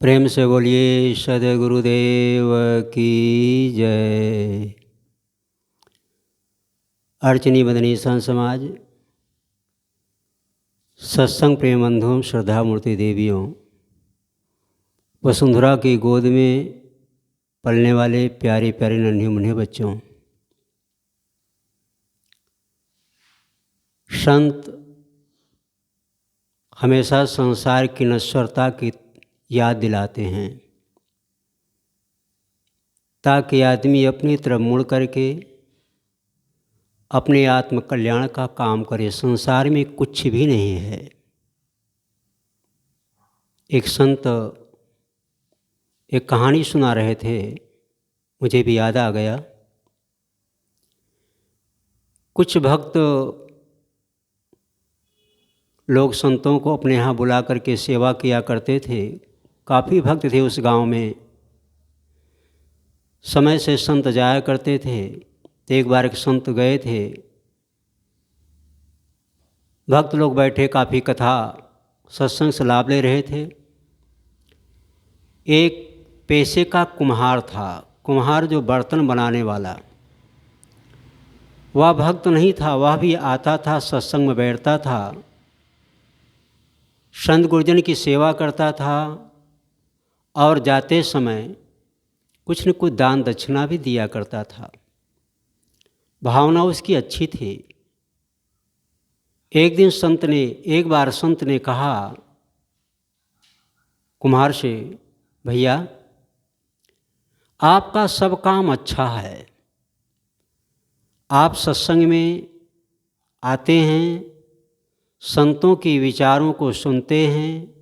प्रेम से बोलिए सद्गुरुदेव की जय। अर्चनी बदनी संत समाज, सत्संग प्रेम बंधुओं, श्रद्धा मूर्ति देवियों, वसुंधरा की गोद में पलने वाले प्यारे प्यारे नन्हे मुन्ने बच्चों, संत हमेशा संसार की नश्वरता की याद दिलाते हैं ताकि आदमी अपनी तरफ मुड़ करके अपने आत्म कल्याण का काम करे। संसार में कुछ भी नहीं है। एक संत एक कहानी सुना रहे थे, मुझे भी याद आ गया। कुछ भक्त लोग संतों को अपने यहाँ बुला करके सेवा किया करते थे। काफ़ी भक्त थे उस गांव में। समय से संत जाया करते थे। तो एक बार एक संत गए थे, भक्त लोग बैठे काफ़ी कथा सत्संग से लाभ ले रहे थे। एक पेशे का कुम्हार था, कुम्हार जो बर्तन बनाने वाला, वह भक्त नहीं था। वह भी आता था, सत्संग में बैठता था, संत गुरुजन की सेवा करता था और जाते समय कुछ न कुछ दान दक्षिणा भी दिया करता था। भावना उसकी अच्छी थी। एक बार संत ने कहा कुम्हार से, भैया आपका सब काम अच्छा है, आप सत्संग में आते हैं, संतों के विचारों को सुनते हैं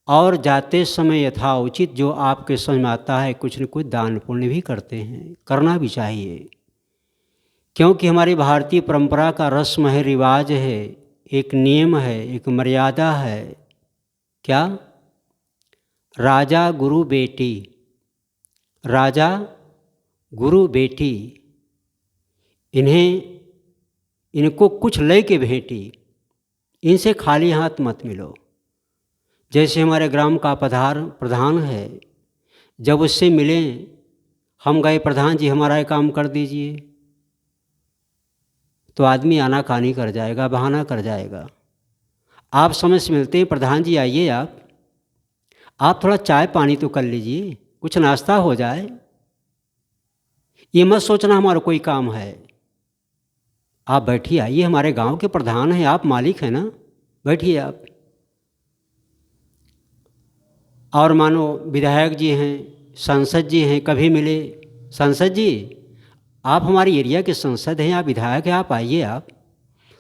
और जाते समय यथाउचित जो आपके समझ में आता है कुछ न कुछ दान पुण्य भी करते हैं। करना भी चाहिए, क्योंकि हमारी भारतीय परंपरा का रस्म है, रिवाज है, एक नियम है, एक मर्यादा है। क्या? राजा गुरु बेटी, राजा गुरु बेटी, इनको कुछ ले के भेंटी, इनसे खाली हाथ मत मिलो। जैसे हमारे ग्राम का प्रधान है, जब उससे मिले, हम गए प्रधान जी हमारा ये काम कर दीजिए, तो आदमी आनाकानी कर जाएगा, बहाना कर जाएगा। आप समय से मिलते हैं, प्रधान जी आइए, आप थोड़ा चाय पानी तो कर लीजिए, कुछ नाश्ता हो जाए। ये मत सोचना हमारा कोई काम है। आप बैठिए, आइए, हमारे गांव के प्रधान हैं, आप मालिक हैं ना, बैठिए आप। और मानो विधायक जी हैं, सांसद जी हैं, कभी मिले, सांसद जी आप हमारी एरिया के सांसद हैं, आप विधायक हैं, आप आइए, आप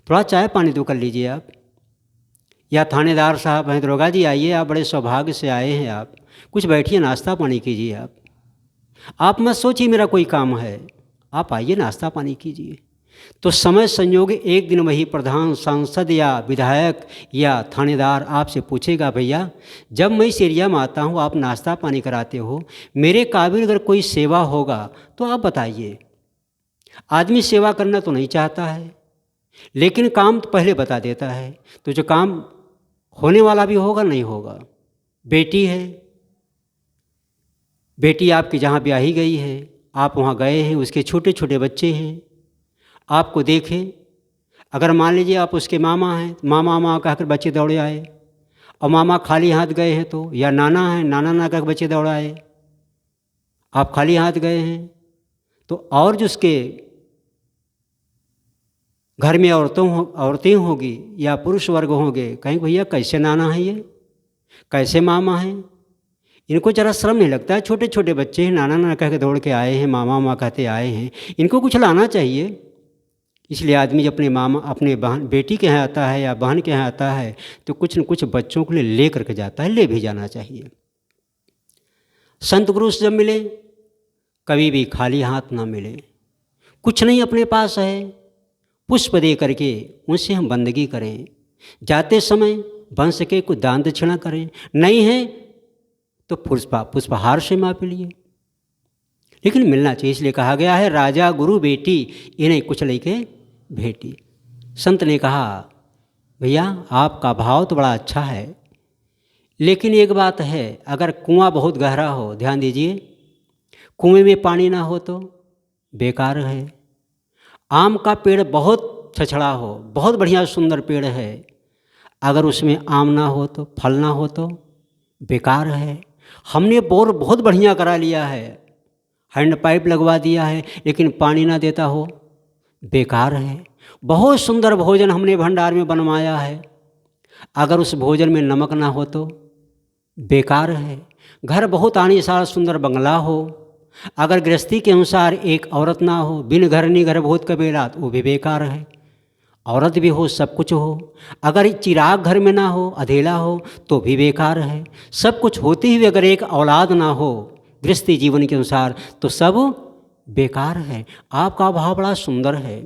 थोड़ा चाय पानी तो कर लीजिए आप। या थानेदार साहब हैं, दरोगा जी आइए, आप बड़े सौभाग्य से आए हैं, आप कुछ बैठिए, नाश्ता पानी कीजिए। आप मत सोचिए मेरा कोई काम है, आप आइए, नाश्ता पानी कीजिए। तो समय संयोग एक दिन वही प्रधान, सांसद या विधायक या थानेदार आपसे पूछेगा, भैया जब मैं इस एरिया में आता हूँ, आप नाश्ता पानी कराते हो, मेरे काबिल अगर कोई सेवा होगा तो आप बताइए। आदमी सेवा करना तो नहीं चाहता है, लेकिन काम तो पहले बता देता है, तो जो काम होने वाला भी होगा नहीं होगा। बेटी है, बेटी आपकी जहाँ ब्याही गई है, आप वहाँ गए हैं, उसके छोटे छोटे बच्चे हैं, आपको देखें, अगर मान लीजिए आप उसके मामा हैं, मामा मामा कहकर बच्चे दौड़े आए, और मामा खाली हाथ गए हैं तो, या नाना है, नाना ना कहकर बच्चे दौड़ाए, आप खाली हाथ गए हैं तो, और जो उसके घर में औरतें होगी या पुरुष वर्ग होंगे, कहेंगे भैया कैसे नाना है, ये कैसे मामा हैं, इनको जरा शर्म नहीं लगता है, छोटे छोटे बच्चे हैं, नाना नाना कह के दौड़ के आए हैं, मामा मामा कहते आए हैं, इनको कुछ लाना चाहिए। इसलिए आदमी जब अपने बहन बेटी के यहाँ आता है या बहन के यहाँ आता है तो कुछ न कुछ बच्चों के लिए ले करके जाता है, ले भी जाना चाहिए। संत गुरु से जब मिले, कभी भी खाली हाथ ना मिले। कुछ नहीं अपने पास है, पुष्प दे करके उनसे हम बंदगी करें। जाते समय बन सके कुछ दान दक्षिणा करें, नहीं है तो पुष्पहार से माप लिए, लेकिन मिलना चाहिए। इसलिए कहा गया है, राजा गुरु बेटी, इन्हें कुछ लेके भेटी। संत ने कहा, भैया आपका भाव तो बड़ा अच्छा है, लेकिन एक बात है, अगर कुआं बहुत गहरा हो, ध्यान दीजिए, कुएं में पानी ना हो तो बेकार है। आम का पेड़ बहुत छछड़ा हो, बहुत बढ़िया सुंदर पेड़ है, अगर उसमें आम ना हो तो, फल ना हो तो बेकार है। हमने बोर बहुत बढ़िया करा लिया है, हैंड पाइप लगवा दिया है, लेकिन पानी ना देता हो, बेकार है। बहुत सुंदर भोजन हमने भंडार में बनवाया है, अगर उस भोजन में नमक ना हो तो बेकार है। घर बहुत आलीशान सुंदर बंगला हो, अगर गृहस्थी के अनुसार एक औरत ना हो, बिन घर नहीं घर बहुत कबेला, तो वो भी बेकार है। औरत भी हो, सब कुछ हो, अगर चिराग घर में ना हो, अधेला हो, तो भी बेकार है। सब कुछ होते हुए अगर एक औलाद ना हो गृहस्थी जीवन के अनुसार, तो सब बेकार है। आपका भाव बड़ा सुंदर है,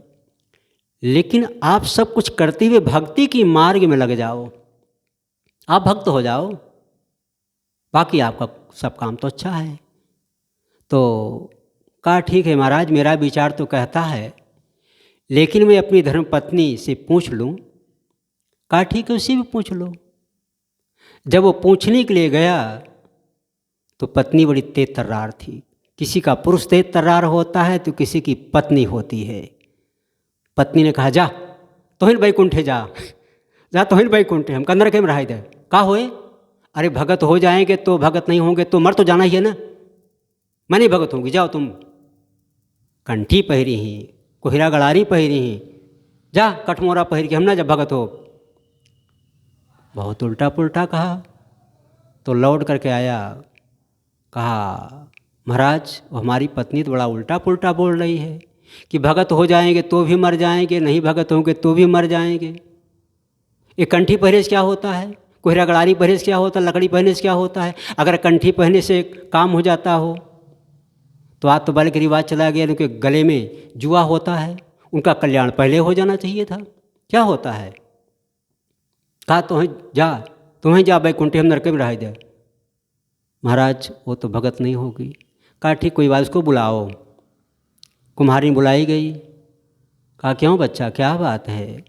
लेकिन आप सब कुछ करते हुए भक्ति की मार्ग में लग जाओ, आप भक्त हो जाओ, बाकी आपका सब काम तो अच्छा है। तो कहा ठीक है महाराज, मेरा विचार तो कहता है, लेकिन मैं अपनी धर्मपत्नी से पूछ लूँ। कहा ठीक है, उसी भी पूछ लो। जब वो पूछने के लिए गया तो पत्नी बड़ी तेज तर्रार थी। किसी का पुरुष तेज तर्रार होता है तो किसी की पत्नी होती है। पत्नी ने कहा जा तोहिन बैकुंठे जा, जा तोहिन बैकुंठे, हम कंदर के में रहा दे। का होए? अरे भगत हो जाएंगे तो, भगत नहीं होंगे तो मर तो जाना ही है ना। मैं नहीं भगत होंगी, जाओ तुम। कंठी पहरी ही, कोहिरा गड़ारी पहरी ही, जा कठमोरा पहर के हम ना जब भगत हो। बहुत उल्टा पुल्टा कहा। तो लौट करके आया, कहा महाराज हमारी पत्नी तो बड़ा उल्टा पुल्टा बोल रही है कि भगत हो जाएंगे तो भी मर जाएंगे, नहीं भगत होंगे तो भी मर जाएंगे। ये कंठी पहने से क्या होता है, कोहरा गड़ारी पहने से क्या होता है, लकड़ी पहने से क्या होता है? अगर कंठी पहने से काम हो जाता हो तो आज तो बाल के रिवाज चला गया, उनके गले में जुआ होता है, उनका कल्याण पहले हो जाना चाहिए था। क्या होता है? कहा तुम्हें जा बैकुंठे हम नरक में रह दे। महाराज वो तो भगत नहीं होगी। कहा ठीक कोई बात, उसको बुलाओ। कुम्हारी बुलाई गई। कहा क्यों बच्चा, क्या बात है?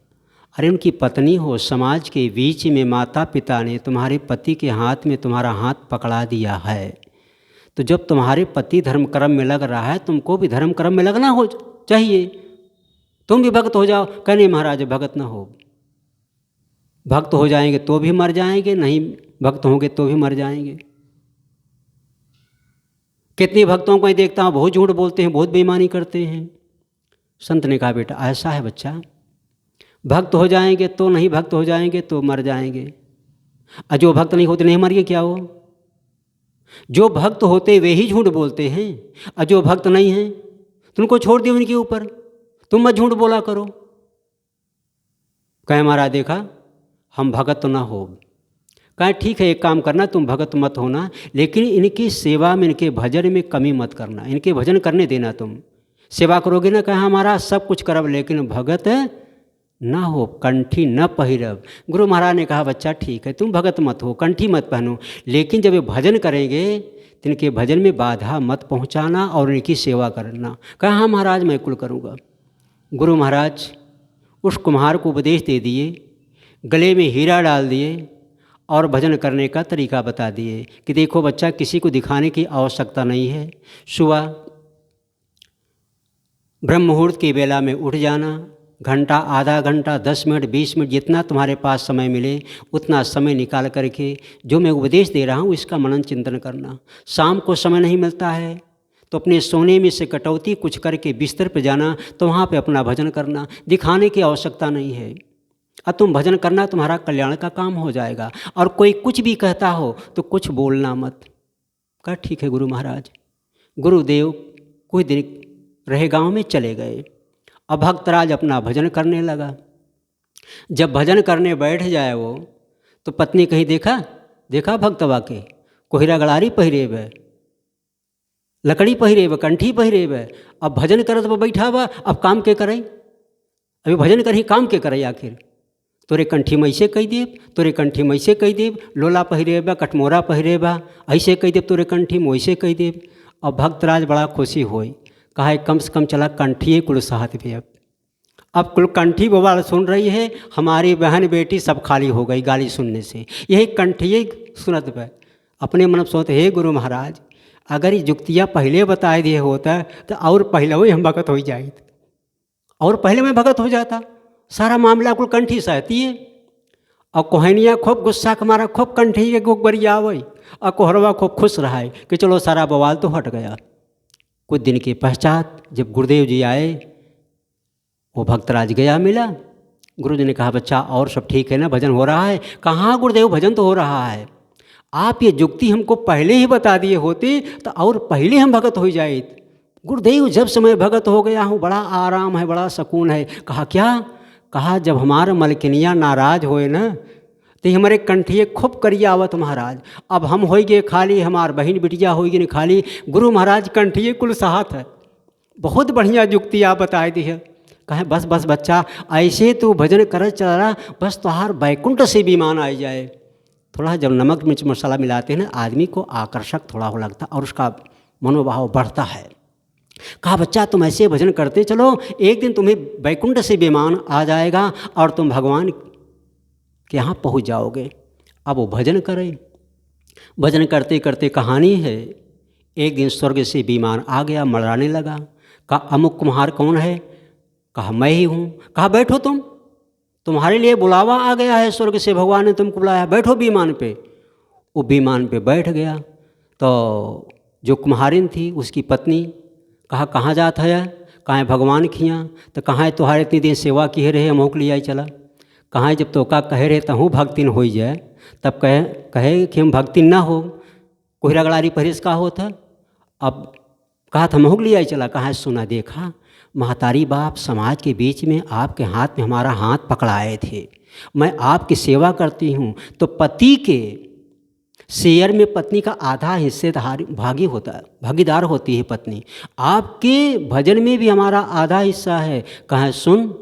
अरे उनकी पत्नी हो, समाज के बीच में माता पिता ने तुम्हारे पति के हाथ में तुम्हारा हाथ पकड़ा दिया है, तो जब तुम्हारे पति धर्म कर्म में लग रहा है, तुमको भी धर्म कर्म में लगना हो चाहिए, तुम भी भक्त हो जाओ। कहने महाराज भगत ना हो, भक्त हो जाएंगे तो भी मर जाएंगे, नहीं भक्त होंगे तो भी मर जाएंगे। कितने भक्तों को देखता हूँ बहुत झूठ बोलते हैं, बहुत बेईमानी करते हैं। संत ने कहा बेटा ऐसा है बच्चा, भक्त हो जाएंगे तो, नहीं भक्त हो जाएंगे तो मर जाएंगे। और जो भक्त नहीं होते नहीं मरिए क्या हो? जो भक्त होते वे ही झूठ बोलते हैं, और जो भक्त नहीं हैं तुमको छोड़ दिया उनके ऊपर, तुम मत झूठ बोला करो। कहे महाराज देखा हम भगत तो ना हो। कहे ठीक है एक काम करना, तुम भगत मत होना, लेकिन इनकी सेवा में, इनके भजन में कमी मत करना, इनके भजन करने देना। तुम सेवा करोगे ना, कहे हमारा सब कुछ करब लेकिन भगत ना हो, कंठी न पहिरब। गुरु महाराज ने कहा बच्चा ठीक है तुम भगत मत हो, कंठी मत पहनो, लेकिन जब ये भजन करेंगे तो इनके भजन में बाधा मत पहुंचाना और इनकी सेवा करना। कहा हाँ महाराज मैं कुल करूँगा। गुरु महाराज उस कुम्हार को उपदेश दे दिए, गले में हीरा डाल दिए और भजन करने का तरीका बता दिए कि देखो बच्चा किसी को दिखाने की आवश्यकता नहीं है। सुबह ब्रह्म मुहूर्त की बेला में उठ जाना, घंटा, आधा घंटा, 10 मिनट, 20 मिनट, जितना तुम्हारे पास समय मिले उतना समय निकाल करके जो मैं उपदेश दे रहा हूँ इसका मनन चिंतन करना। शाम को समय नहीं मिलता है तो अपने सोने में से कटौती कुछ करके बिस्तर पर जाना, तो वहाँ पे अपना भजन करना, दिखाने की आवश्यकता नहीं है। और तुम भजन करना, तुम्हारा कल्याण का काम हो जाएगा। और कोई कुछ भी कहता हो तो कुछ बोलना मत। कहा ठीक है गुरु महाराज। गुरुदेव कुछ दिन रहे गांव में चले गए। अब भक्तराज अपना भजन करने लगा। जब भजन करने बैठ जाए वो, तो पत्नी कहीं देखा भक्तवा के कोहिरा गड़ारी पहिरे बे, लकड़ी पहिरे बे, कंठी पहिरे बे, अब भजन करत बैठा बा, अब काम के करे? अभी भजन कर ही काम के करे? आखिर तोरे कंठी में ऐसे कही देव, तोरे कंठी में ऐसे कही देव, लोला पहिरे बा, कटमोरा पहिरे बा, ऐसे कही देव, तोरे कंठी में वैसे कही देव। अब भक्तराज बड़ा खुशी होई, कहा कम से कम चला कंठिए कुल साथ भी। अब कुल कंठी बवाल सुन रही है, हमारी बहन बेटी सब खाली हो गई गाली सुनने से। यही कंठिए सुनत पे। अपने मन में सोचते हे गुरु महाराज, अगर ये जुक्तियाँ पहले बताए दिए होता तो और पहले ही हम भगत हो जाए, और पहले में भगत हो जाता। सारा मामला कुल कंठी सहती है और कोहनिया खूब गुस्सा के मारा खूब कंठी के गुक बरिया वही, और कोहरवा खूब खुश रहा है कि चलो सारा बवाल तो हट गया। कुछ दिन के पश्चात जब गुरुदेव जी आए, वो भक्तराज गया मिला। गुरु जी ने कहा बच्चा और सब ठीक है ना, भजन हो रहा है? कहाँ गुरुदेव, भजन तो हो रहा है। आप ये जुक्ति हमको पहले ही बता दिए होते तो और पहले हम भगत हो जाए। गुरुदेव जब से मैं भगत हो गया हूँ बड़ा आराम है, बड़ा सुकून है। कहा क्या? कहा जब हमारा मलकिनिया नाराज होए ना तो हमारे कंठिए खूब करिया आवत महाराज। अब हम हो गए खाली, हमार बहन बिटिया हो गई खाली, गुरु महाराज कंठिए कुल साहत है। बहुत बढ़िया जुक्ति आप बताए दी है। कहे बस बस बच्चा ऐसे तू भजन कर चल रहा, बस तुहार बैकुंठ से विमान आ जाए। थोड़ा जब नमक मिर्च मसाला मिलाते हैं ना, आदमी को आकर्षक थोड़ा हो लगता और उसका मनोभाव बढ़ता है। कहा बच्चा तुम ऐसे भजन करते चलो, एक दिन तुम्हें बैकुंठ से विमान आ जाएगा और तुम भगवान के यहाँ पहुँच जाओगे। अब वो भजन करे, भजन करते करते कहानी है, एक दिन स्वर्ग से विमान आ गया, मड़राने लगा। कहा अमुक कुम्हार कौन है? कहा मैं ही हूँ। कहा बैठो तुम, तुम्हारे लिए बुलावा आ गया है स्वर्ग से, भगवान ने तुमको बुलाया, बैठो विमान पे। वो विमान पे बैठ गया तो जो कुम्हारिन थी उसकी पत्नी कहा कहाँ जात है? कहाँ भगवान खियाँ? तो कहाँ तुम्हारे इतनी दिन सेवा किए रहे, हमोक लिया चला। कहाँ जब तो का कहे रहे तहूँ भक्तिन हो जाए, तब कहे कि हम भक्तिन ना हो, कोहरा गड़ारी परिस का होता। अब कहा था हमोक लिया चला। कहाँ सुना देखा महतारी बाप समाज के बीच में आपके हाथ में हमारा हाथ पकड़ाए थे, मैं आपकी सेवा करती हूँ तो पति के शेयर में पत्नी का आधा हिस्सेदार भागी होता है, भागीदार होती है पत्नी। आपके भजन में भी हमारा आधा हिस्सा है। कहाँ सुन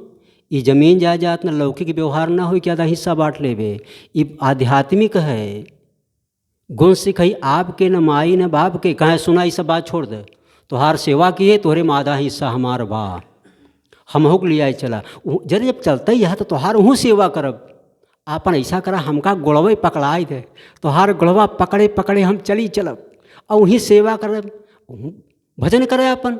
ये जमीन जायदाद न लौकिक व्यवहार ना हो कि आधा हिस्सा बांट लेवे, ये आध्यात्मिक है। गुण सिखाई आपके न माई न बाप के। कहाँ सुना ये सब बात छोड़ दे, तोहार सेवा किए तोहरे में आधा हिस्सा हमार बा, हम हो लिया चला। जरे जब चलते ही है तो तोहार वहूँ सेवा करब। आपन ऐसा करा हमका गुड़वे पकड़ाए दे, तोहार गुड़वा पकड़े पकड़े हम चली चलब और वहीं सेवा करब, भजन करे अपन।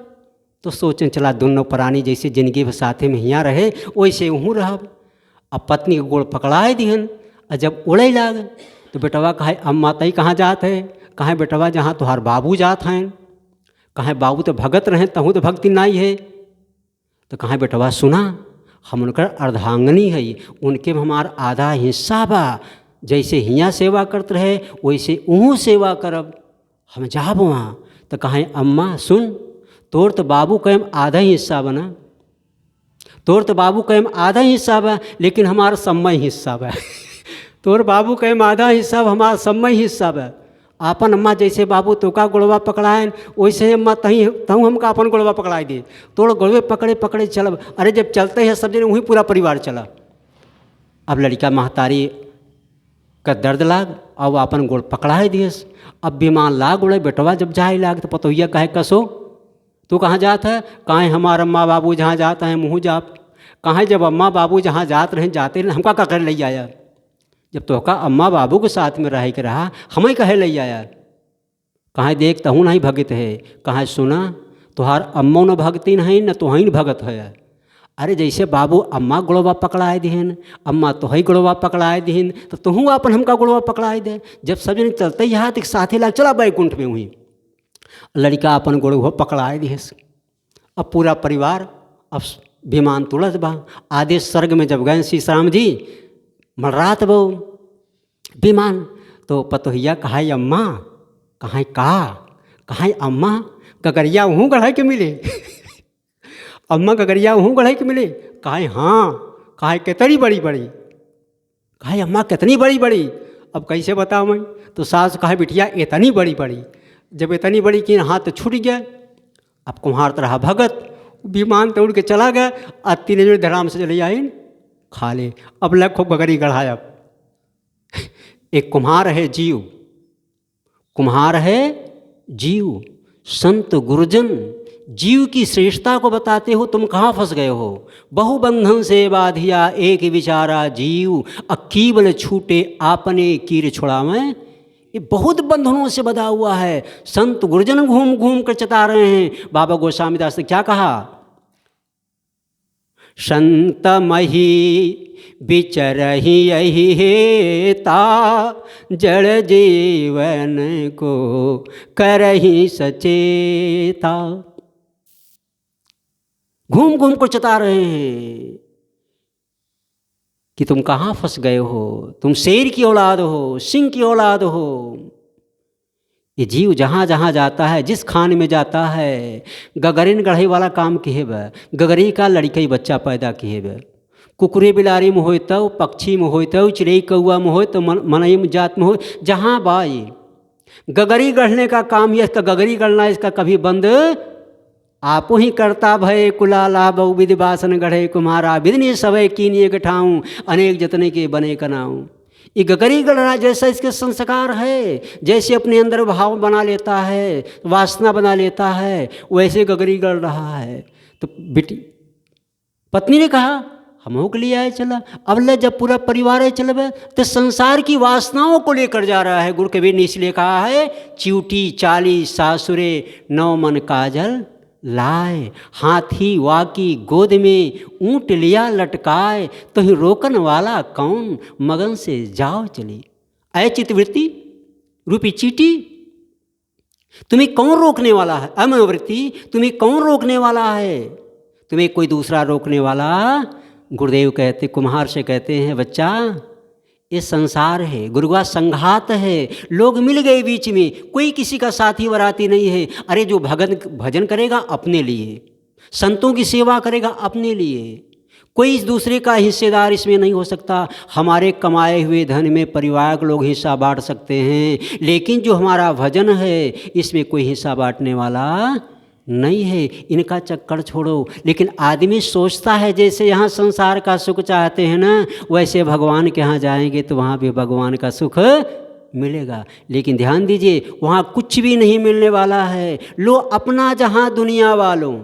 तो सोचन चला दोनों प्राणी जैसे जिंदगी भर साथे में हियाँ रहे वैसे वहूँ रहब। अब पत्नी के गोड़ पकड़ाए दिहन और जब उड़े लाग तो बेटवा कहे अम्मा तई कहाँ जात है? कहाँ बेटवा जहाँ तोहार बाबू जात हैं। कहाँ बाबू तो भगत रहें तहूँ तो भक्ति नहीं है। तो कहाँ बेटवा सुना हम उनकर अर्धांगनी है, उनके में हमार आधा हिस्सा बा, जैसे हियाँ सेवा करते रहे वैसे वहूँ सेवा करब, हम जाब वहाँ। तो कहाँ अम्मा सुन तोर तो बाबू कहें आधा ही हिस्सा बना, तोर तो बाबू कहें आधा ही हिस्सा बा, लेकिन हमारा सम्मय हिस्सा बा तोर बाबू कहें आधा हिस्सा हमारा सम्मय हिस्सा बा। आपन अम्मा जैसे बाबू तो का गुड़वा पकड़ाएन वैसे अम्मा तहीं तहूँ हमका अपन गुड़वा पकड़ाई दे, तोड़ गुड़वे पकड़े पकड़े चलब। अरे जब चलते हैं सब जने वहीं पूरा परिवार चला। अब लड़का महतारी का दर्द लाग और अपन गोड़ पकड़ाए दियस। अब विमान लाग उड़े, बेटवा जब जाए लाग तो पतोहिया कहे कसो तू कहाँ जात है? कहाँ हमार अम्मा बाबू जहाँ जाता है मुँह जाप। कहाँ जब अम्मा बाबू जहाँ जाते रहे हमका का कर ले आया, जब तो का अम्मा बाबू के साथ में रह के रहा हमें कहे ले आया। कहाँ देखता हूँ नहीं भगत है। कहाँ सुना तुहार अम्मो न भगती नहीं न तो ही भगत है। अरे जैसे बाबू अम्मा गुड़वा पकड़ाए दिहन, अम्मा तो ही गुड़वा पकड़ाए दिहन, तो तुहूँ अपन हमका गुड़वा पकड़ाए दे। जब सब जन चलते ही हाथ एक साथे लाग चला बैकुंठ में हुई। लड़का अपन गुड़वा पकड़ाए दिहस। अब पूरा परिवार अब विमान तुड़त बा। आधे स्वर्ग में जब गए सीताराम जी मलरात बो विमान, तो पतोहिया कहा अम्मा कहाँ कहाँ अम्मा गगरिया वहूँ गढ़ाई के मिले अम्मा गगरिया वहूँ गढ़ाई के मिले। कहा हाँ। कहा कितनी बड़ी बड़ी? कहा अम्मा कितनी बड़ी बड़ी? अब कैसे बताऊँ मैं? तो सास कहा बिटिया इतनी बड़ी बड़ी। जब इतनी बड़ी कि हाथ छूट गया। अब कुम्हार तरह भगत विमान तो उड़ के चला गया। और तीन जन धराम से चले आए खा ले। अब लग खूब गगरी गढ़ाया। एक कुम्हार है जीव, कुम्हार है जीव, संत गुरुजन जीव की श्रेष्ठता को बताते हो, तुम कहाँ फंस गए हो? बहुबंधन से बाधिया एक विचारा जीव, अकीबल छूटे आपने कीर छुड़ावें ये बहुत बंधनों से बंधा हुआ है। संत गुरुजन घूम घूम कर चता रहे हैं। बाबा गोस्वामी दास ने क्या कहा? संत मही विचरहि यही हेता, जड़ जीवन को करहि सचेता। घूम घूम कर चता रहे हैं कि तुम कहाँ फंस गए हो, तुम शेर की औलाद हो, सिंह की औलाद हो। ये जीव जहाँ जहाँ जाता है, जिस खान में जाता है, गगरिन गढ़ई वाला काम किए बा, गगरी का लड़कई बच्चा पैदा किए बा। कुकुरे बिलारी में होय तो, पक्षी में होय तो, चिड़ई कौआ में होय तो, मनई में जात में हो, जहाँ बाई गगरी गढ़ने का काम यह, गगरी गढ़ना इसका कभी बंद आपो ही करता भय कुलाला बहु विधि बासन गढ़े कुम्हारा, विधि सवय कीनिए गठाऊँ अनेक जतने के बने कनाऊँ। ये गगरी गढ़ना जैसा इसके संस्कार है, जैसे अपने अंदर भाव बना लेता है, वासना बना लेता है, वैसे गगरी गढ़ रहा है। तो बेटी पत्नी ने कहा हमों के लिए आए चला। अब ले जब पूरा परिवार है चल तो संसार की वासनाओं को लेकर जा रहा है। गुरु कबीर ने इसलिए कहा है चिऊटी चाली सासुरे नौ मन काजल लाए, हाथी वाकी गोद में ऊँट लिया लटकाए, तो ही रोकन वाला कौन मगन से जाओ चली। ऐ चित्तवृत्ति रूपी चीटी, तुम्हें कौन रोकने वाला है? अमवृत्ति तुम्हें कौन रोकने वाला है? तुम्हें कोई दूसरा रोकने वाला? गुरुदेव कहते, कुम्हार से कहते हैं बच्चा ये संसार है, गुरुआ संघात है, लोग मिल गए बीच में, कोई किसी का साथी वराती नहीं है। अरे जो भजन करेगा अपने लिए, संतों की सेवा करेगा अपने लिए, कोई इस दूसरे का हिस्सेदार इसमें नहीं हो सकता। हमारे कमाए हुए धन में परिवार के लोग हिस्सा बांट सकते हैं, लेकिन जो हमारा भजन है इसमें कोई हिस्सा बांटने वाला नहीं है। इनका चक्कर छोड़ो। लेकिन आदमी सोचता है जैसे यहाँ संसार का सुख चाहते हैं ना, वैसे भगवान के यहाँ जाएंगे तो वहाँ भी भगवान का सुख मिलेगा। लेकिन ध्यान दीजिए वहाँ कुछ भी नहीं मिलने वाला है। लो अपना जहाँ दुनिया वालों,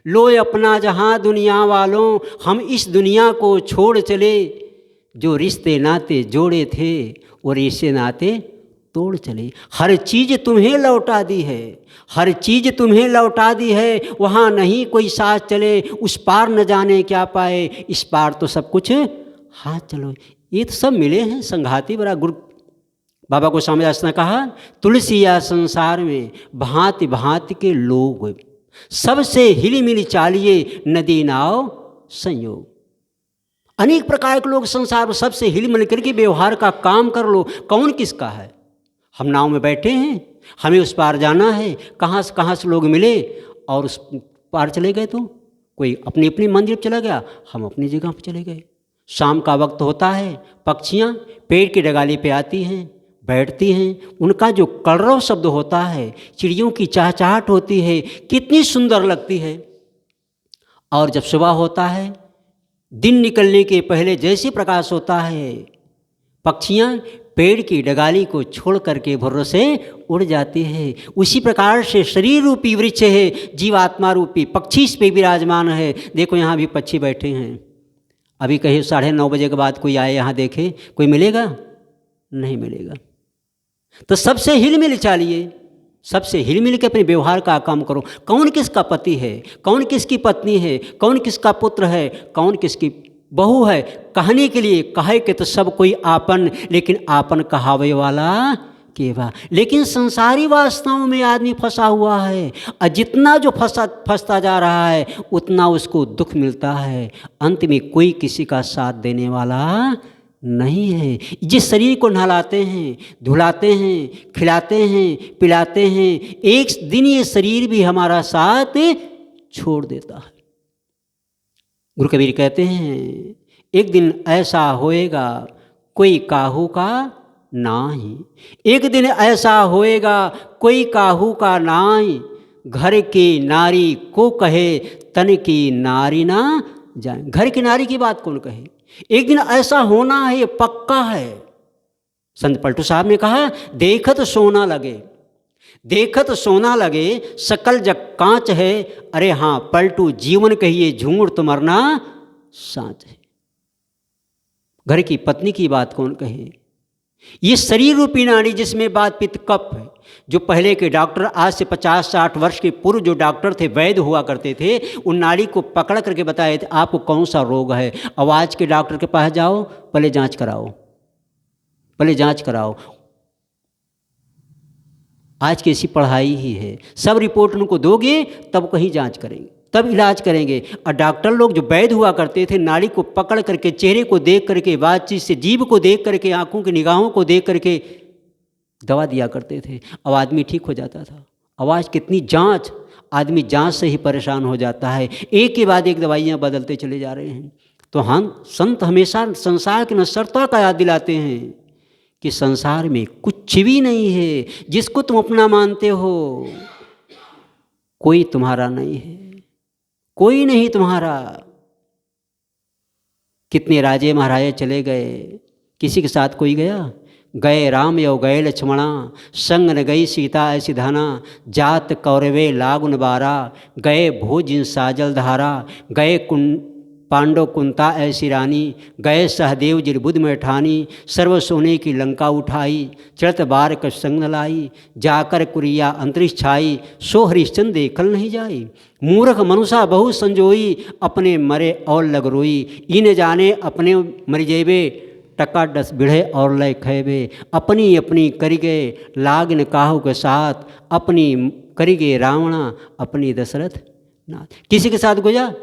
लो अपना जहाँ दुनिया वालों, हम इस दुनिया को छोड़ चले, जो रिश्ते नाते जोड़े थे वो रिश्ते नाते तोड़ चले। हर चीज़ तुम्हें लौटा दी है, हर चीज़ तुम्हें लौटा दी है। वहाँ नहीं कोई साथ चले, उस पार न जाने क्या पाए, इस पार तो सब कुछ हाथ चलो। ये तो सब मिले हैं संघाती। बड़ा गुरु बाबा गोस्वामी दास ने कहा तुलसी या संसार में भांति भांति के लोग, सबसे हिली मिली चालिए नदी नाव संयोग। अनेक प्रकार के लोग संसार में, सबसे हिल मिल करके व्यवहार का काम कर लो। कौन किसका है? हम नाव में बैठे हैं, हमें उस पार जाना है, कहाँ से लोग मिले और उस पार चले गए। तो कोई अपनी अपनी मंजिल पर चला गया, हम अपनी जगह पर चले गए। शाम का वक्त होता है, पक्षियाँ पेड़ की डगाली पे आती हैं, बैठती हैं, उनका जो कलरव शब्द होता है, चिड़ियों की चहचहाट होती है, कितनी सुंदर लगती है। और जब सुबह होता है, दिन निकलने के पहले जैसे प्रकाश होता है, पक्षियाँ पेड़ की डगाली को छोड़ करके भुर्र से उड़ जाती है। उसी प्रकार से शरीर रूपी वृक्ष है, जीवात्मा रूपी पक्षी इस पे विराजमान है। देखो यहाँ भी पक्षी बैठे हैं। अभी कहीं 9:30 बजे के बाद कोई आए यहाँ देखे, कोई मिलेगा? नहीं मिलेगा। तो सबसे हिल मिल चालिए, सबसे हिल मिल के अपने व्यवहार का काम करो। कौन किसका पति है, कौन किसकी पत्नी है, कौन किसका पुत्र है, कौन किसकी बहू है, कहने के लिए कहे के तो सब कोई आपन, लेकिन आपन कहावे वाला केवा। लेकिन संसारी वासनाओं में आदमी फंसा हुआ है, और जितना जो फंसता जा रहा है उतना उसको दुख मिलता है। अंत में कोई किसी का साथ देने वाला नहीं है। जिस शरीर को नहलाते हैं, धुलाते हैं, खिलाते हैं, पिलाते हैं, एक दिन ये शरीर भी हमारा साथ छोड़ देता है। गुरु कबीर कहते हैं एक दिन ऐसा होएगा कोई काहू का नाही, एक दिन ऐसा होएगा कोई काहू का नाही, घर की नारी को कहे तन की नारी ना जाए। घर की नारी की बात कौन कहे? एक दिन ऐसा होना है, ये पक्का है। संत पलटू साहब ने कहा देखत सोना लगे, देखत सोना लगे सकल जग कांच है। अरे हाँ पलटू जीवन कहिए झूठ तो मरना साँच है। घर की पत्नी की बात कौन कहे? ये शरीर रूपी नाड़ी जिसमें वात पित्त कफ है, जो पहले के डॉक्टर आज से 50-60 वर्ष के पूर्व जो डॉक्टर थे, वैद्य हुआ करते थे, उन नाड़ी को पकड़ करके बताए थे आपको कौन सा रोग है। अब आज के डॉक्टर के पास जाओ, पहले जांच कराओ, पहले जांच कराओ। आज की ऐसी पढ़ाई ही है, सब रिपोर्ट उनको दोगे तब कहीं जांच करेंगे, तब इलाज करेंगे। और डॉक्टर लोग जो वैद्य हुआ करते थे, नाड़ी को पकड़ करके, चेहरे को देख करके, बातचीत से, जीभ को देख करके, आंखों की निगाहों को देख करके दवा दिया करते थे। अब आदमी ठीक हो जाता था। अब आज कितनी जांच, आदमी जांच से ही परेशान हो जाता है, एक के बाद एक दवाइयाँ बदलते चले जा रहे हैं। तो हम संत हमेशा संसार की नश्वरता का याद दिलाते हैं कि संसार में कुछ भी नहीं है, जिसको तुम अपना मानते हो कोई तुम्हारा नहीं है, कोई नहीं तुम्हारा। कितने राजे महाराजे चले गए, किसी के साथ कोई गया? गए राम यो गए लक्ष्मणा, संग न गई सीता ऐसी धाना, जात कौरवे लागुन बारा, गए भोजिन साजल धारा, गए पांडव कुंता ऐसी रानी, गए सहदेव जिरबुद में ठानी, सर्व सोने की लंका उठाई, चढ़त बार कछ संग न लाई, जाकर कुरिया अंतरिक्ष छाई, सो हरिश्चंद्र देखल नहीं जाई। मूर्ख मनुषा बहु संजोई, अपने मरे और लग रोई, इन जाने अपने मर जेबे, टका डस बिढ़े और लय खेबे, अपनी अपनी करी गए लाग न काहू के साथ, अपनी करी गए रावणा अपनी दशरथ नाथ। किसी के साथ गोया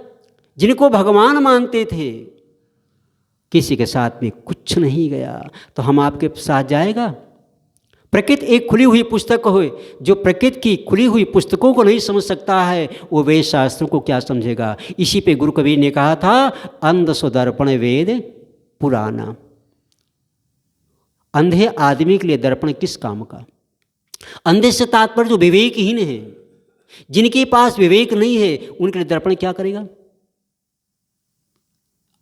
जिनको भगवान मानते थे, किसी के साथ में कुछ नहीं गया, तो हम आपके साथ जाएगा? प्रकृति एक खुली हुई पुस्तक हो, जो प्रकृति की खुली हुई पुस्तकों को नहीं समझ सकता है, वो वेद शास्त्रों को क्या समझेगा। इसी पे गुरु कबीर ने कहा था, अंध सो दर्पण वेद पुराना। अंधे आदमी के लिए दर्पण किस काम का? अंधे से तात्पर्य जो विवेकहीन है, जिनके पास विवेक नहीं है, उनके लिए दर्पण क्या करेगा?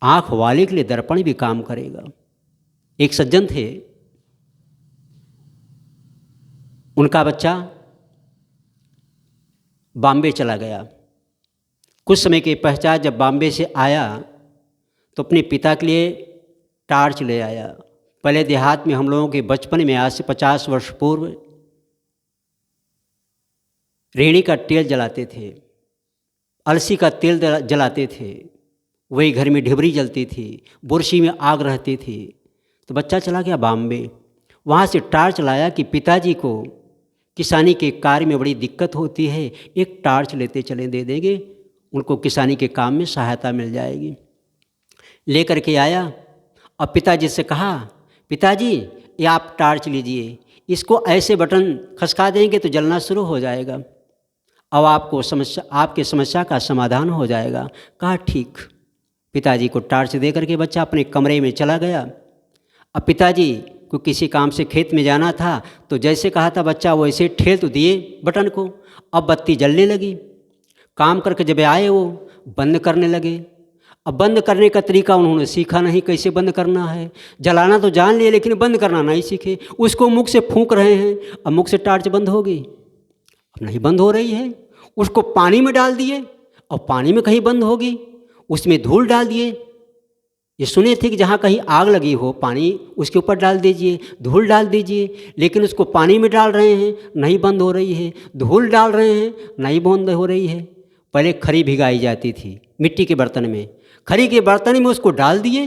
आंख वाले के लिए दर्पण भी काम करेगा। एक सज्जन थे, उनका बच्चा बॉम्बे चला गया। कुछ समय के पश्चात जब बॉम्बे से आया तो अपने पिता के लिए टार्च ले आया। पहले देहात में हम लोगों के बचपन में, आज से 50 वर्ष पूर्व, रेड़ी का तेल जलाते थे, अलसी का तेल जलाते थे, वही घर में ढिबरी जलती थी, बुरशी में आग रहती थी। तो बच्चा चला गया बॉम्बे, वहाँ से टार्च लाया कि पिताजी को किसानी के कार्य में बड़ी दिक्कत होती है, एक टार्च लेते चले दे देंगे, उनको किसानी के काम में सहायता मिल जाएगी। लेकर के आया और पिताजी से कहा, पिताजी ये आप टार्च लीजिए, इसको ऐसे बटन खसका देंगे तो जलना शुरू हो जाएगा, अब आपके समस्या का समाधान हो जाएगा। कहा ठीक। पिताजी को टार्च दे करके बच्चा अपने कमरे में चला गया। अब पिताजी को किसी काम से खेत में जाना था, तो जैसे कहा था बच्चा वैसे ठेल तो दिए बटन को। अब बत्ती जलने लगी। काम करके जब आए वो बंद करने लगे। अब बंद करने का तरीका उन्होंने सीखा नहीं, कैसे बंद करना है। जलाना तो जान लिए लेकिन बंद करना नहीं सीखे। उसको मुख से फूंक रहे हैं, अब मुख से टार्च बंद हो गई, अब नहीं बंद हो रही है। उसको पानी में डाल दिए और पानी में कहीं बंद होगी। उसमें धूल डाल दिए, ये सुने थे कि जहाँ कहीं आग लगी हो पानी उसके ऊपर डाल दीजिए, धूल डाल दीजिए, लेकिन उसको पानी में डाल रहे हैं, नहीं बंद हो रही है। धूल डाल रहे हैं, नहीं बंद हो रही है। पहले खरी भिगाई जाती थी मिट्टी के बर्तन में, खरी के बर्तन में उसको डाल दिए,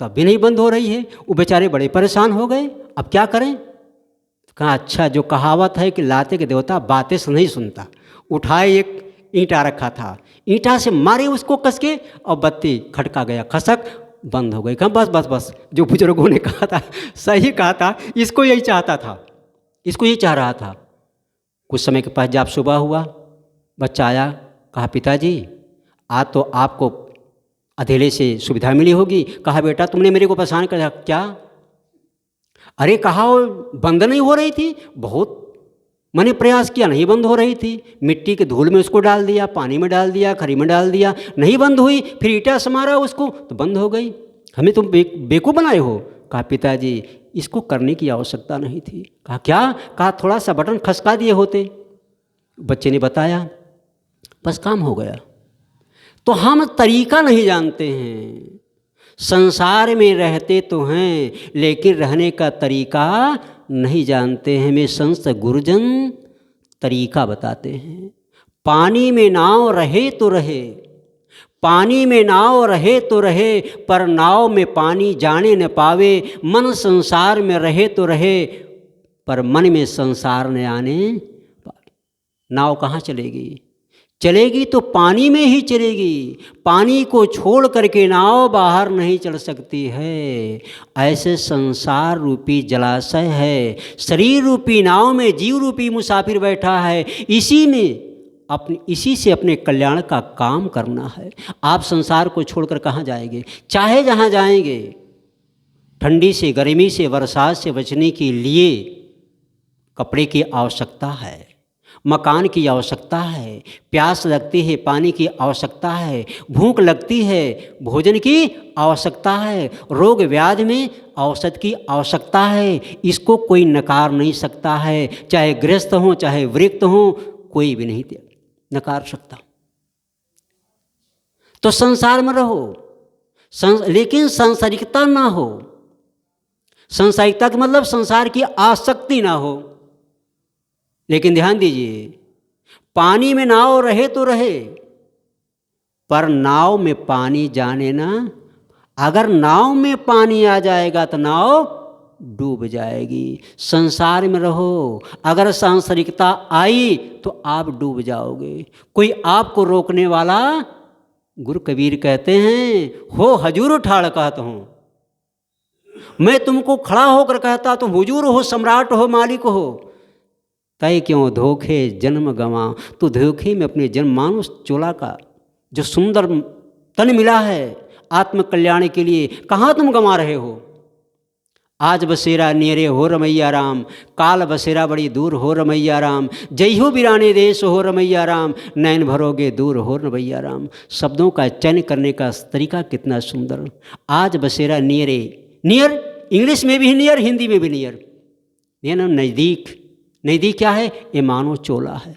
तब भी नहीं बंद हो रही है। वो बेचारे बड़े परेशान हो गए, अब क्या करें। कहा अच्छा, जो कहावत है कि लाते के देवता बातें से नहीं सुनता। उठाए एक ईंटा रखा था, ईंटा से मारे उसको कस के और बत्ती खटका गया, खसक बंद हो गई। कहा बस बस बस, जो बुजुर्गों ने कहा था सही कहा था, इसको यही चाहता था, इसको यही चाह रहा था। कुछ समय के पास जब सुबह हुआ, बच्चा आया, कहा पिताजी आज तो आपको अधेले से सुविधा मिली होगी। कहा बेटा तुमने मेरे को परेशान कर क्या? अरे कहा बंद नहीं हो रही थी, बहुत मैंने प्रयास किया, नहीं बंद हो रही थी। मिट्टी के धूल में उसको डाल दिया, पानी में डाल दिया, खरी में डाल दिया, नहीं बंद हुई। फिर ईंटा से मारा उसको तो बंद हो गई। हमें तुम बेवकूफ़ बनाए हो। कहा पिताजी इसको करने की आवश्यकता नहीं थी। कहा क्या? कहा थोड़ा सा बटन खसका दिए होते। बच्चे ने बताया, बस काम हो गया। तो हम तरीका नहीं जानते हैं। संसार में रहते तो हैं लेकिन रहने का तरीका नहीं जानते हैं। में संत गुरुजन तरीका बताते हैं। पानी में नाव रहे तो रहे, पानी में नाव रहे तो रहे, पर नाव में पानी जाने न पावे। मन संसार में रहे तो रहे, पर मन में संसार न आने पावे। नाव कहाँ चलेगी? चलेगी तो पानी में ही चलेगी। पानी को छोड़ करके नाव बाहर नहीं चल सकती है। ऐसे संसार रूपी जलाशय है, शरीर रूपी नाव में जीव रूपी मुसाफिर बैठा है। इसी से अपने कल्याण का काम करना है। आप संसार को छोड़कर कहाँ जाएंगे? चाहे जहाँ जाएंगे, ठंडी से, गर्मी से, बरसात से बचने के लिए कपड़े की आवश्यकता है, मकान की आवश्यकता है, प्यास लगती है पानी की आवश्यकता है, भूख लगती है भोजन की आवश्यकता है, रोग व्याधि में औषध की आवश्यकता है। इसको कोई नकार नहीं सकता है। चाहे गृहस्थ हो चाहे वृत्त हो, कोई भी नहीं नकार सकता। तो संसार में रहो, लेकिन सांसारिकता ना हो। सांसारिकता का मतलब संसार की आसक्ति ना हो। लेकिन ध्यान दीजिए, पानी में नाव रहे तो रहे, पर नाव में पानी जाने ना। अगर नाव में पानी आ जाएगा तो नाव डूब जाएगी। संसार में रहो, अगर सांसारिकता आई तो आप डूब जाओगे। कोई आपको रोकने वाला, गुरु कबीर कहते हैं, हो हजूर ठाड़ कहता हूँ, मैं तुमको खड़ा होकर कहता तुम हुजूर हो, सम्राट हो, मालिक हो, तय क्यों धोखे जन्म गंवा। तो धोखे में अपने जन्म, मानुष चोला का जो सुंदर तन मिला है आत्म कल्याण के लिए, कहाँ तुम गंवा रहे हो? आज बसेरा नेरे हो रमैया राम, काल बसेरा बड़ी दूर हो रमैया राम। जय हो बिराने देश हो रमैया राम, नैन भरोगे दूर हो रमैया राम। शब्दों का चयन करने का तरीका कितना सुंदर। आज बसेरा नियरे, नियर इंग्लिश में भी नियर, हिंदी में भी नियर, नज़दीक। नज़दीक क्या है? ये मानो चोला है।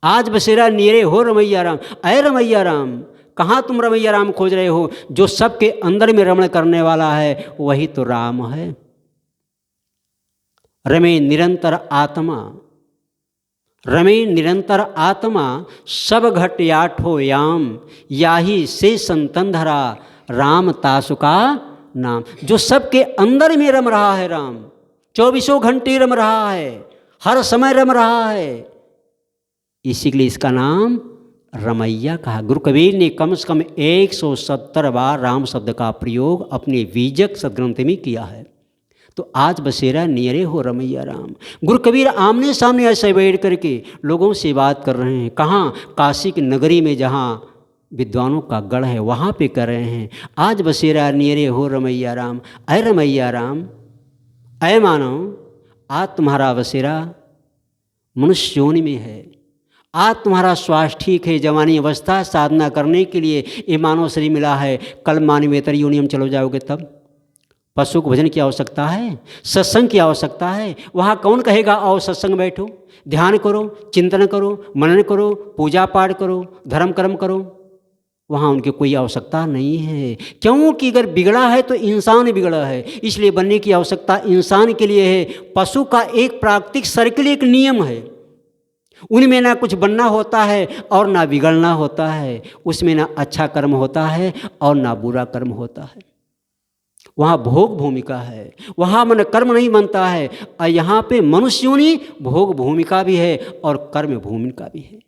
आज बसेरा नियरे हो रमैया राम। अय रमैया राम, कहाँ तुम रमैया राम खोज रहे हो? जो सबके अंदर में रमण करने वाला है वही तो राम है। रमे निरंतर आत्मा, रमे निरंतर आत्मा, सब घट याठो याम, याही से संतन धरा, राम तासुका नाम। जो सबके अंदर में रम रहा है राम, 24 घंटे रम रहा है, हर समय रम रहा है, इसी के लिए इसका नाम रमैया कहा। गुरु कबीर ने कम से कम 170 बार राम शब्द का प्रयोग अपने बीजक सदग्रंथ में किया है। तो आज बसेरा नियरे हो रमैया राम। गुरु कबीर आमने सामने ऐसे बैठ करके लोगों से बात कर रहे हैं। कहाँ? काशी की नगरी में, जहाँ विद्वानों का गढ़ है, वहाँ पे कर रहे हैं। आज बसेरा नियरे हो रमैया राम। अय रमैया राम, अय मानव, आज तुम्हारा बसेरा मनुष्य योनि में है। आज तुम्हारा स्वास्थ्य ठीक है, जवानी अवस्था, साधना करने के लिए ये मानव शरीर मिला है। कल मानवेतर योनि में चलो जाओगे तब पशु को भजन की आवश्यकता है, सत्संग की आवश्यकता है। वहाँ कौन कहेगा आओ सत्संग बैठो, ध्यान करो, चिंतन करो, मनन करो, पूजा पाठ करो, धर्म कर्म करो? वहाँ उनकी कोई आवश्यकता नहीं है। क्योंकि अगर बिगड़ा है तो इंसान बिगड़ा है, इसलिए बनने की आवश्यकता इंसान के लिए है। पशु का एक प्राकृतिक सर्किल, एक नियम है, उनमें ना कुछ बनना होता है और ना बिगड़ना होता है। उसमें ना अच्छा कर्म होता है और ना बुरा कर्म होता है। वहाँ भोग भूमिका है, वहाँ मन कर्म नहीं बनता है। और यहाँ पे मनुष्योनि भोग भूमिका भी है और कर्म भूमिका भी है।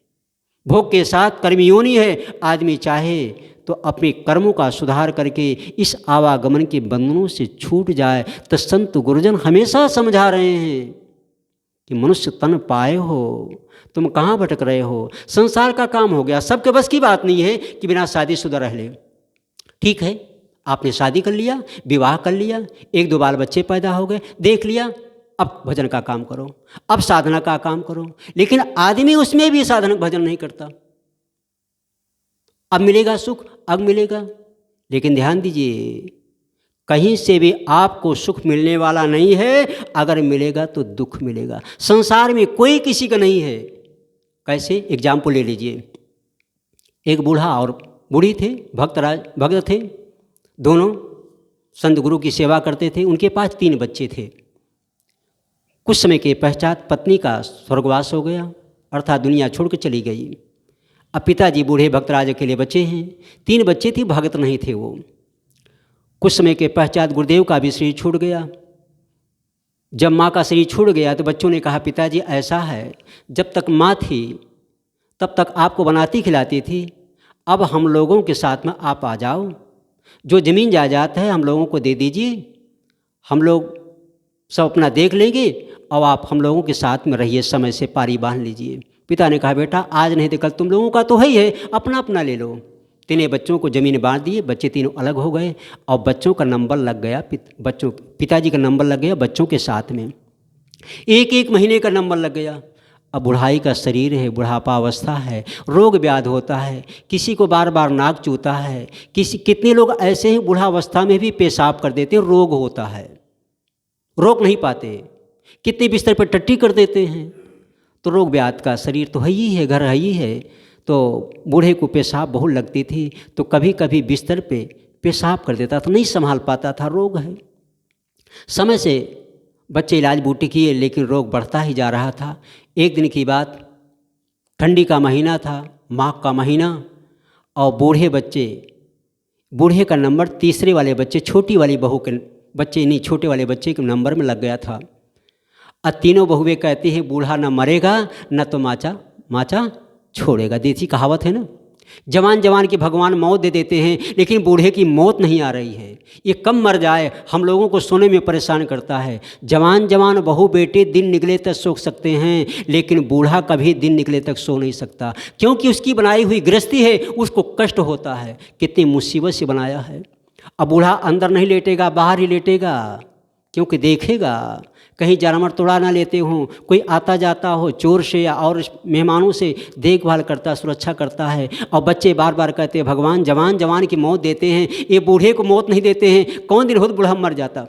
भोग के साथ कर्मयोनि है। आदमी चाहे तो अपने कर्मों का सुधार करके इस आवागमन के बंधनों से छूट जाए। तो संत गुरुजन हमेशा समझा रहे हैं कि मनुष्य तन पाए हो, तुम कहाँ भटक रहे हो? संसार का काम हो गया, सबके बस की बात नहीं है कि बिना शादीशुदा रह ले। ठीक है, आपने शादी कर लिया, विवाह कर लिया, 1-2 बाल बच्चे पैदा हो गए, देख लिया, अब भजन का काम करो, अब साधना का काम करो। लेकिन आदमी उसमें भी साधना भजन नहीं करता। अब मिलेगा सुख, अब मिलेगा। लेकिन ध्यान दीजिए, कहीं से भी आपको सुख मिलने वाला नहीं है। अगर मिलेगा तो दुख मिलेगा। संसार में कोई किसी का नहीं है। कैसे? एग्जाम्पल ले लीजिए। एक बूढ़ा और बूढ़ी थे, भक्त थे, दोनों संत गुरु की सेवा करते थे। उनके पास 3 बच्चे थे। कुछ समय के पश्चात पत्नी का स्वर्गवास हो गया, अर्थात दुनिया छोड़ कर चली गई। अब पिताजी बूढ़े भक्तराज अकेले बचे हैं। 3 बच्चे थे, भगत नहीं थे वो। कुछ समय के पश्चात गुरुदेव का भी शरीर छूट गया। जब माँ का शरीर छूट गया तो बच्चों ने कहा, पिताजी ऐसा है, जब तक माँ थी तब तक आपको बनाती खिलाती थी, अब हम लोगों के साथ में आप आ जाओ, जो ज़मीन जायदाद है हम लोगों को दे दीजिए, हम लोग सब अपना देख लेंगे और आप हम लोगों के साथ में रहिए, समय से पारी बांध लीजिए। पिता ने कहा, बेटा आज नहीं तो कल तुम लोगों का तो है ही है, अपना अपना ले लो। 3 बच्चों को ज़मीन बांट दिए। बच्चे तीनों अलग हो गए और बच्चों का नंबर लग गया, पिताजी का नंबर लग गया बच्चों के साथ में। 1-1 महीने का नंबर लग गया। अब बुढ़ाई का शरीर है, बुढ़ापा अवस्था है, रोग व्याध होता है, किसी को बार बार नाक चूता है, कितने लोग ऐसे हैं बूढ़ावस्था में भी पेशाब कर देते हैं, रोग होता है, रोक नहीं पाते, कितने बिस्तर पर टट्टी कर देते हैं। तो रोग व्याध का शरीर तो है ही है, घर है ही है। तो बूढ़े को पेशाब बहुत लगती थी, तो कभी कभी बिस्तर पे पेशाब कर देता था, नहीं संभाल पाता था, रोग है। समय से बच्चे इलाज बूटी किए, लेकिन रोग बढ़ता ही जा रहा था। एक दिन की बात, ठंडी का महीना था, माघ का महीना, और बूढ़े का नंबर तीसरे वाले बच्चे, छोटी वाली बहू के बच्चे नहीं, छोटे वाले बच्चे के नंबर में लग गया था। अब तीनों बहुएं कहती हैं, बूढ़ा न मरेगा न तो माचा छोड़ेगा। देसी कहावत है ना, जवान की भगवान मौत दे देते हैं, लेकिन बूढ़े की मौत नहीं आ रही है। ये कब मर जाए, हम लोगों को सोने में परेशान करता है। जवान बहू बेटे दिन निकले तक सो सकते हैं, लेकिन बूढ़ा कभी दिन निकले तक सो नहीं सकता, क्योंकि उसकी बनाई हुई गृहस्थी है, उसको कष्ट होता है। कितनी मुसीबत से बनाया है। अब बूढ़ा अंदर नहीं लेटेगा, बाहर ही लेटेगा, क्योंकि देखेगा कहीं जानवर तोड़ा ना लेते हों, कोई आता जाता हो चोर से या और मेहमानों से देखभाल करता, सुरक्षा करता है। और बच्चे बार बार कहते हैं, भगवान जवान की मौत देते हैं, ये बूढ़े को मौत नहीं देते हैं, कौन दिन होता बूढ़ा मर जाता।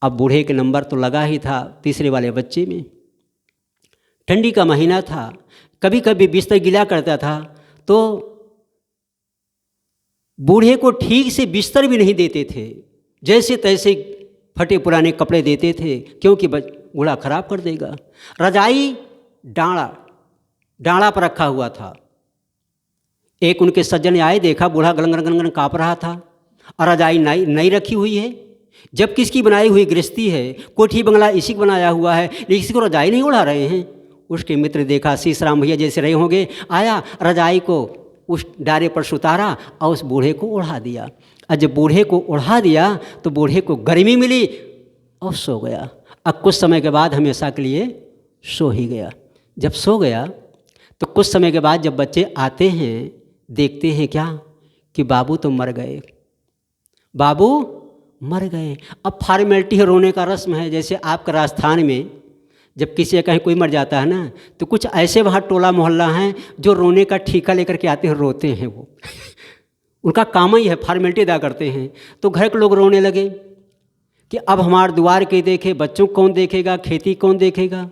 अब बूढ़े के नंबर तो लगा ही था तीसरे वाले बच्चे में। ठंडी का महीना था, कभी कभी बिस्तर गीला करता था, तो बूढ़े को ठीक से बिस्तर भी नहीं देते थे, जैसे तैसे फटे पुराने कपड़े देते थे, क्योंकि बूढ़ा खराब कर देगा। रजाई डांड़ा पर रखा हुआ था। एक उनके सज्जन आए, देखा बूढ़ा गलंगन काँप रहा था और रजाई नई रखी हुई है, जब किसकी बनाई हुई गृहस्थी है, कोठी बंगला इसी को बनाया हुआ है, लेकिन इसी को रजाई नहीं उड़ा रहे हैं। उसके मित्र देखा, शीशराम भैया जैसे रहे होंगे, आया रजाई को उस डारे पर सुतारा और उस बूढ़े को उड़ा दिया। और जब बूढ़े को उड़ा दिया तो बूढ़े को गर्मी मिली और सो गया। अब कुछ समय के बाद हमेशा के लिए सो ही गया। जब सो गया तो कुछ समय के बाद जब बच्चे आते हैं, देखते हैं क्या कि बाबू तो मर गए, बाबू मर गए। अब फॉर्मेलिटी है, रोने का रस्म है। जैसे आपका राजस्थान में जब किसी का कहीं कोई मर जाता है ना, तो कुछ ऐसे वहाँ टोला मोहल्ला हैं जो रोने का ठेका लेकर के आते हैं, रोते हैं वो उनका काम ही है, फॉर्मेलिटी अदा करते हैं। तो घर के लोग रोने लगे कि अब हमारे द्वार के देखे, बच्चों को कौन देखेगा, खेती कौन देखेगा।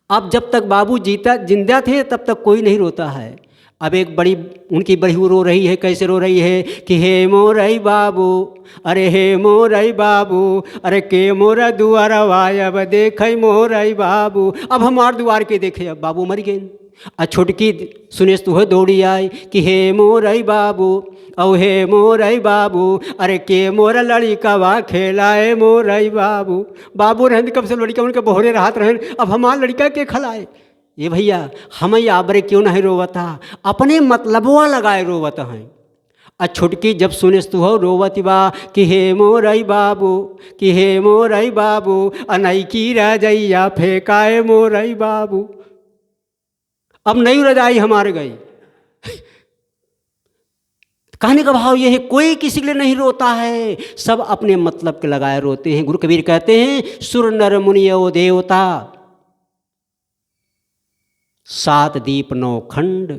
अब जब तक बाबू जिंदा थे तब तक कोई नहीं रोता है। अब एक उनकी बड़ी रो रही है, कैसे रो रही है कि हे मोरई बाबू, अरे हे मोरई बाबू, अरे के मोरा दुआरवा अब देखे मोरई बाबू। अब हमार द्वार के देखे, अब बाबू मर गए। और छोटकी सुनेश तो है दौड़ी आई कि हे मोरई बाबू, औ हे मोरई बाबू, अरे के मोरा लड़िका खेलाए मोरई बाबू। बाबू रहन कब से लड़का उनके बहोरे राहत रहन, अब हमार लड़का के खलाए। ये भैया हम आबरे क्यों नहीं रोवता, अपने मतलबवा लगाए रोवत हैं। और छुटकी जब सुनेस तू हो रोवती बा कि हे मोरई बाबू, कि हे मोरई बाबू, अनैकी रजैया फेंकाए मोरई बाबू। अब नई रजाई हमारे गई। कहने का भाव यह है, कोई किसी के लिए नहीं रोता है, सब अपने मतलब के लगाए रोते हैं। गुरु कबीर कहते हैं, सुर नर मुनियो देवता, 7 दीप 9 खंड,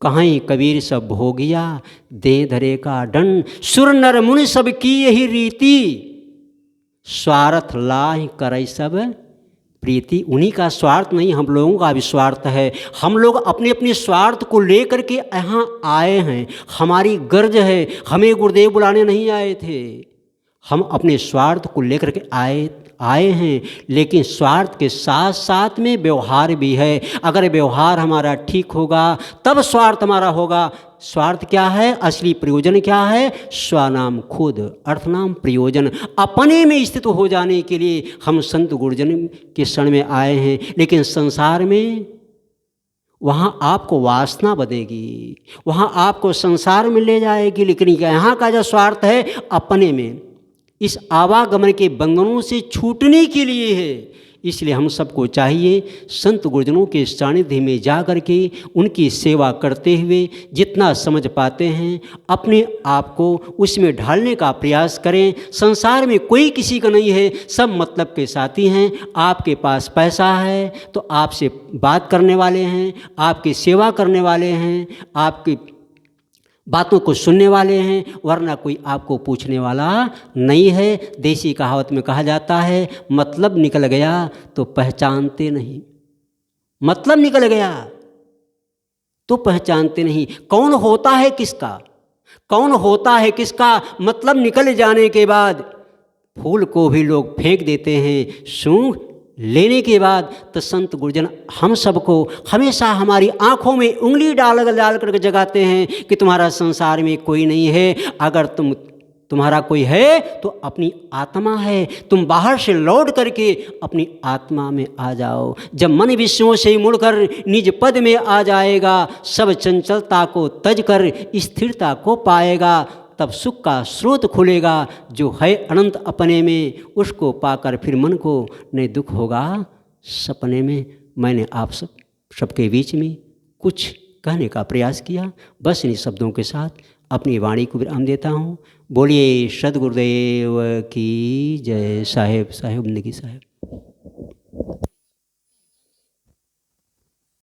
कहीं कबीर सब भोगिया, दे धरे का दंड। सुर नर मुनि सब की यही रीति, स्वार्थ लाहि करई सब प्रीति उन्हीं का स्वार्थ नहीं, हम लोगों का भी स्वार्थ है। हम लोग अपने अपने स्वार्थ को लेकर के यहाँ आए हैं। हमारी गर्ज है, हमें गुरुदेव बुलाने नहीं आए थे। हम अपने स्वार्थ को लेकर के आए हैं, लेकिन स्वार्थ के साथ साथ में व्यवहार भी है। अगर व्यवहार हमारा ठीक होगा तब स्वार्थ हमारा होगा। स्वार्थ क्या है? असली प्रयोजन क्या है? स्वनाम खुद, अर्थनाम प्रयोजन। अपने में स्थित हो जाने के लिए हम संत गुरुजन के शरण में आए हैं। लेकिन संसार में वहाँ आपको वासना बनेगी, वहाँ आपको संसार में ले जाएगी। लेकिन यहाँ का जो स्वार्थ है अपने में, इस आवागमन के बंधनों से छूटने के लिए है। इसलिए हम सबको चाहिए संत गुरुजनों के सानिध्य में जा कर के उनकी सेवा करते हुए जितना समझ पाते हैं अपने आप को उसमें ढालने का प्रयास करें। संसार में कोई किसी का नहीं है, सब मतलब के साथी हैं। आपके पास पैसा है तो आपसे बात करने वाले हैं, आपकी सेवा करने वाले हैं, आपकी बातों को सुनने वाले हैं, वरना कोई आपको पूछने वाला नहीं है। देसी कहावत में कहा जाता है, मतलब निकल गया तो पहचानते नहीं। मतलब निकल गया तो पहचानते नहीं। कौन होता है किसका, कौन होता है किसका, मतलब निकल जाने के बाद फूल को भी लोग फेंक देते हैं। सूंघ लेने के बाद तो संत गुरुजन हम सबको हमेशा हमारी आँखों में उंगली डाल करके जगाते हैं कि तुम्हारा संसार में कोई नहीं है। अगर तुम्हारा कोई है तो अपनी आत्मा है। तुम बाहर से लौट करके अपनी आत्मा में आ जाओ। जब मन विषयों से मुड़कर निज पद में आ जाएगा, सब चंचलता को तज कर स्थिरता को पाएगा, तब सुख का स्रोत खुलेगा। जो है अनंत अपने में, उसको पाकर फिर मन को नहीं दुख होगा सपने में। मैंने आप सबके बीच में कुछ कहने का प्रयास किया। बस इन शब्दों के साथ अपनी वाणी को विराम देता हूँ। बोलिए सद्गुरुदेव की जय। साहेब जिंदगी साहेब।